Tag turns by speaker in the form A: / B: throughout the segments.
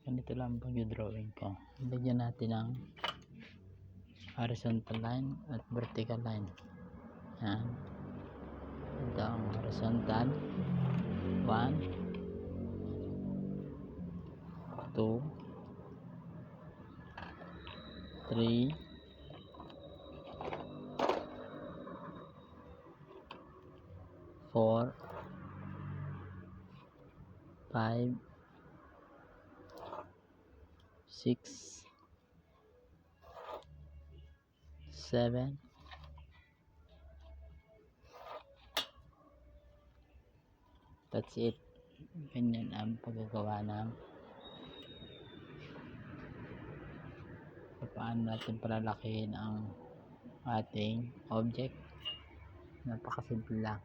A: ganito lang pag-drawing ko. Lagyan natin ng horizontal line at vertical line. Yan. Ito ang horizontal. 1, 2, 3, 4, 5, 6, 7, 8. That's it. Ganyan ang paggagawa ng paano natin palalakihin ang ating object. Napakasimple lang.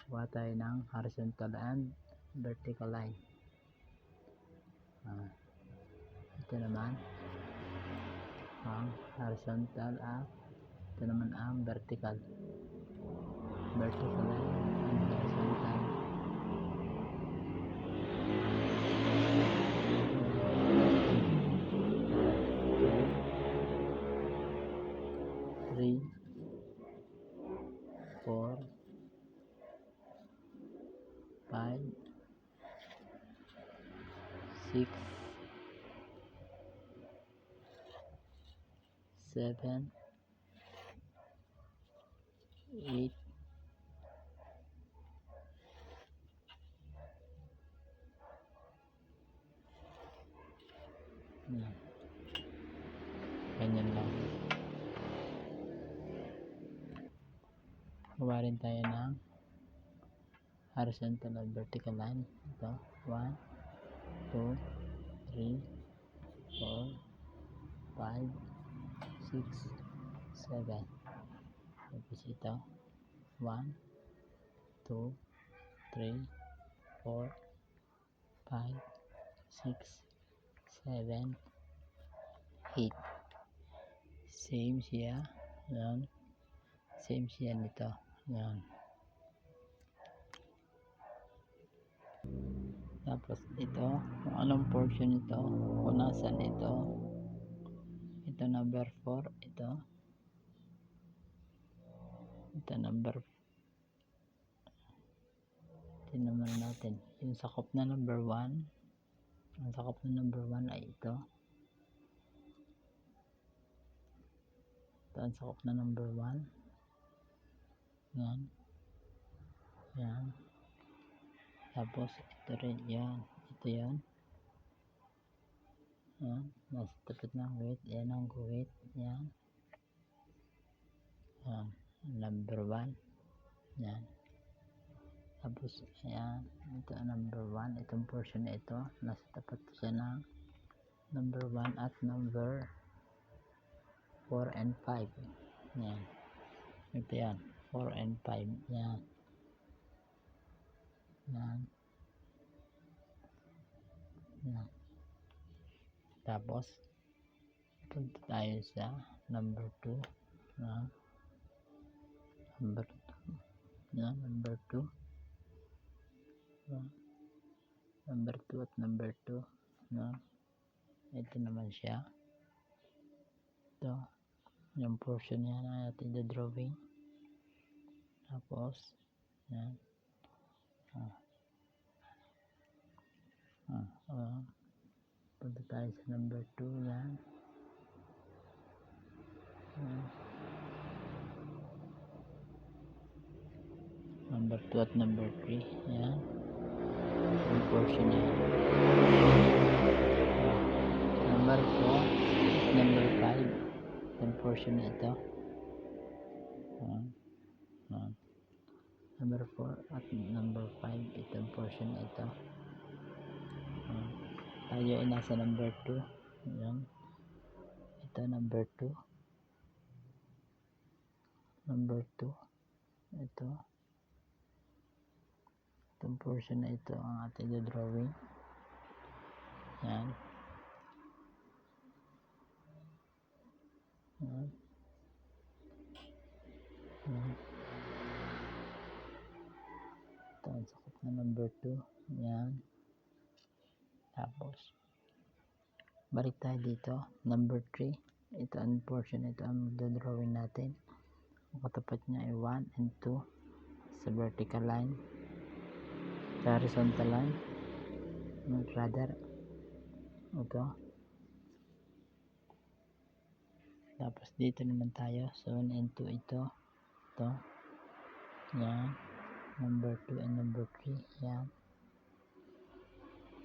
A: Gawa tayo ng horizontal and vertical line. Ito naman ang horizontal at ito naman ang vertical line and horizontal. Three, 4, 5, 6, 7, 8, 9. Ganyan lang. Gawa rin tayo ng horizontal and vertical line. Ito, 1, 2, 3, 4, 5, 6, 7. Tapos ito, 1, 2, 3, 4, 5, 6, 7, 8. Same siya. Yan. Same siya nito. Yan. Tapos ito, kung anong portion ito, kung nasan ito. Ito number 4, ito. Ito number 4. Tingnan natin. Yung sakop na number 1. Ang sakop na number 1 ay ito. Ito ang sakop na number 1. Yan. Yan. Tapos ito rin. Yan. Ito yan. Yan. Nasa tapat ng guhit. Yan ang guhit. Yan. Yan. Number 1. Yan. Tapos ayan, ito ang number 1. Itong portion na ito, nasa tapat siya ng number 1 at number 4 and 5. Yan. Ito yan, 4 and 5. Yan. Yan. Yan. Tapos punta tayo sa number 2. Yan. Number 2. Yan, number 2. Number 2 at number 2, no? Ito naman siya. Ito yung portion niya na natin the drawing. Tapos yan. Punta tayo sa number 2. Yan. Number 2 at number 3. Yan. Yung portion niya. Number 4 at number 5. Yung portion na ito. Number 4 at number 5. Itong portion na ito. Tayo ay nasa number 2. Yan. Ito number 2. Number 2. Ito. Itong portion na ito ang ating drawing. Yan. Yan. Yan. Ito ang sakop na number 2. Yan. Tapos balik tayo dito, number 3. Ito ang portion, ito ang drawing natin. Ang katapat niya ay 1 and 2 sa vertical line, sa horizontal line, rather ito. Tapos dito naman tayo, so 1 and 2 ito, yan, number 2 and number 3, yan.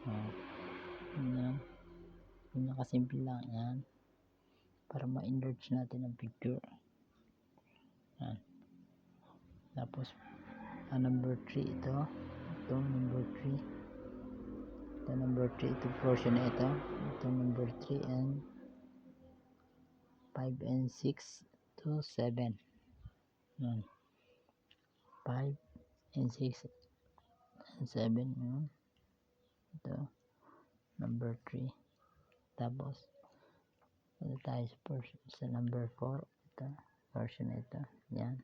A: Yan, pinakasimple lang yan para ma-enlarge natin ang picture. Yan. Tapos number 3 ito number 3, ito number 3, ito portion na ito number 3 and 5 and 6 to 7. Yan, 5 and 6 and 7. Yan. Ito number 3. Tapos ito tayo sa portion sa number 4, ito portion na ito, yan,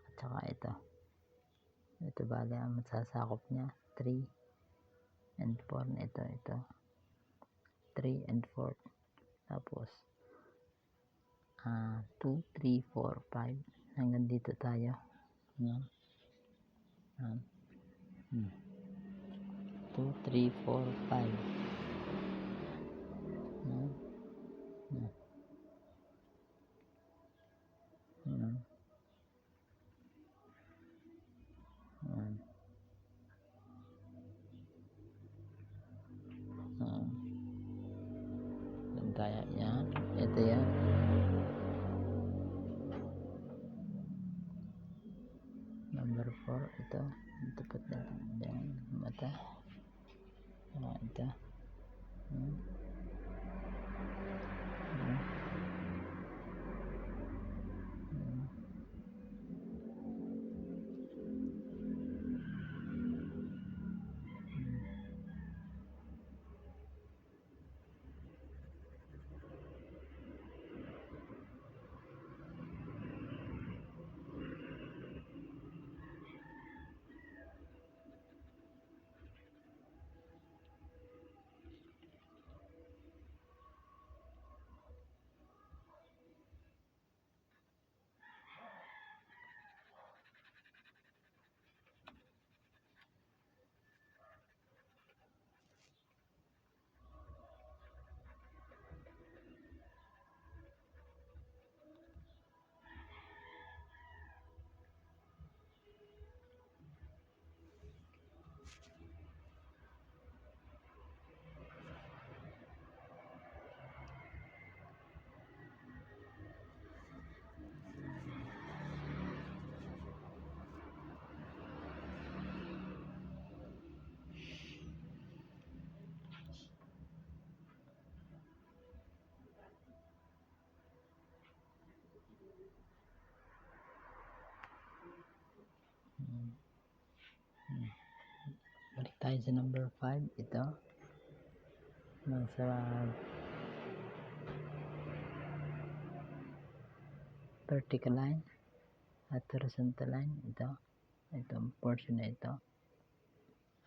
A: at saka ito bali ang masasakop niya 3 and 4 na ito 3 and 4. Tapos 2, 3, 4, 5 hanggang dito tayo. Yan. 2, 3, 4, 5. Yan. Yan. Yan. Yan tayo. Yan. Ito yan. Number 4. Ito. Tapat natin. Yan. Mata. Ito. Yan. Balik tayo sa number 5. Ito nasa vertical line at horizontal line. Ito ang portion na ito,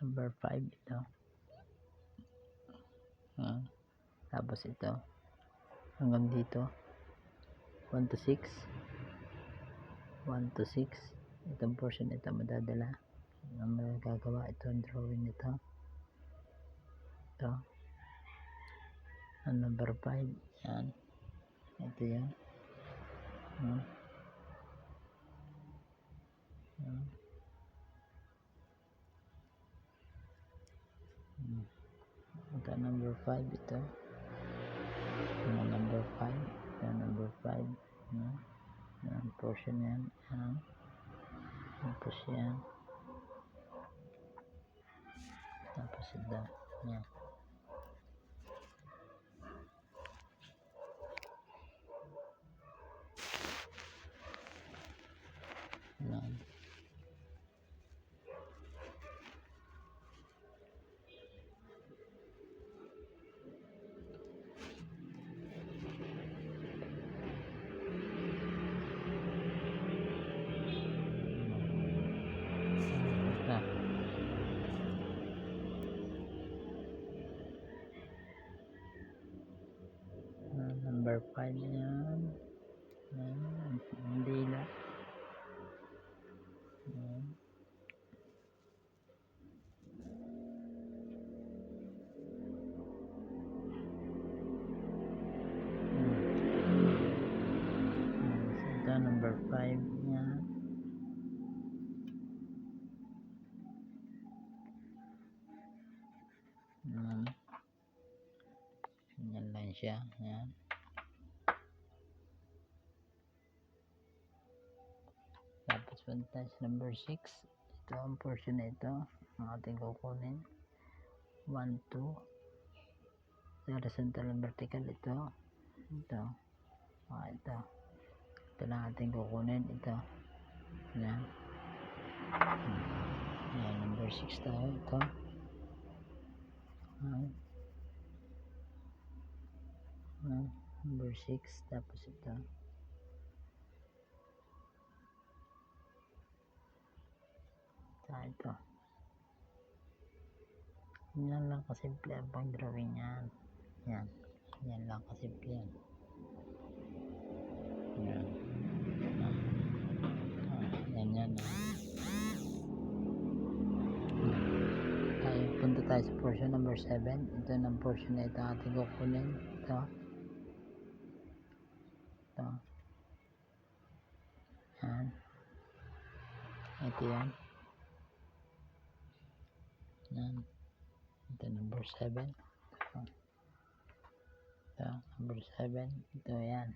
A: number 5. Ito tapos ito hanggang dito 1 to 6, 1 to 6. Itong portion ito madadala ang magagawa. Ito ang drawing nito. Ito ang number 5. Yan. Ito yan. Ito number 5. Ito number 5. Ito number 5. Yan portion yan. Tapos yan. Tapos ito. Yan. Yan. number 5 yan. Yan, hindi na. Yan. Ito, number 5 yan. Yan lang siya. Yan. Tapos punta tayo sa number 6. Ito ang portion na ito ang ating kukunin. 1, 2. Horizontal and vertical ito. Ito. Ito. Ito lang ating kukunin. Ito. Yan. Yan, number 6 tayo. Ito. Number 6. Tapos ito. Ito. Yan lang kasimple ang pang drawing yan. Yan. Yan lang kasimple yan. Yan. Yan. Punta tayo sa portion number 7. Ito ng portion na ito ating kukunin. Ito. Yan. Ito yan. Yan. Ito number 7. Ito number 7. Ito yan.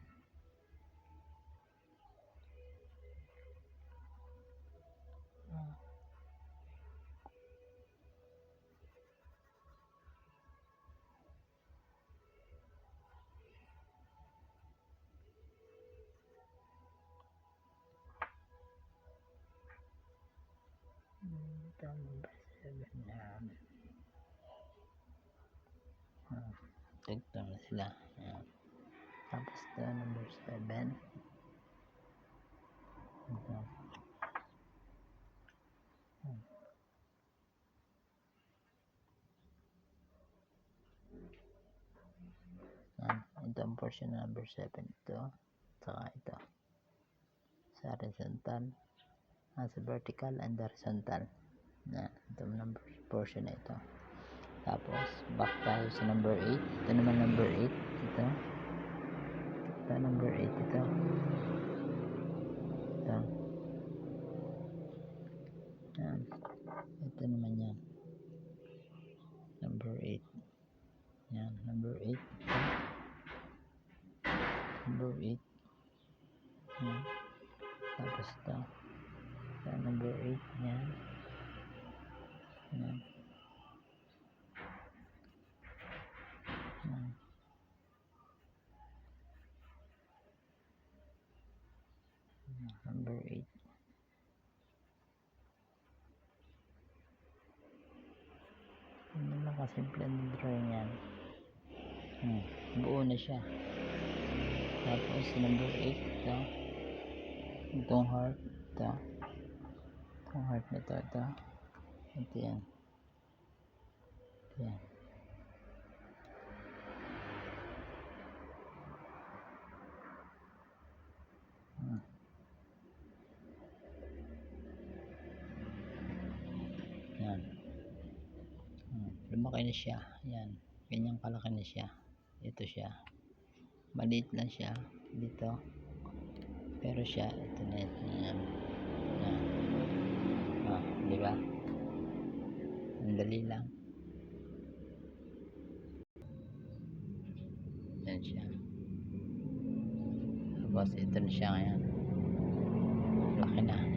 A: Ito number 7 yan. Ito na sila. Yan. Tapos ito number 7. Ito. Ito ang portion number 7. Ito. Saka ito. Sa horizontal. Sa vertical and horizontal. Ito number portion na ito. Tapos back tayo sa number 8. Ito naman number 8. Ito number 8. Ito yan. Ito naman yan. Number 8. Yan. Number 8. Number 8. Yan. Tapos ito. Number 8. Yan. Yan. Number 8. Hindi lang kasimple ang drawing yan. Buo na siya. Tapos number 8. Ito. Itong heart. Ito. Itong heart na ito. Ito yan. Yan. Yan. Lumaki na siya. Yan. Ganyang kalaki na siya. Ito siya. Maliit lang siya. Dito. Pero siya. Ito na. Yan. Diba? Ang dali lang. Yan siya. Tapos ito na siya ngayon. Laki na.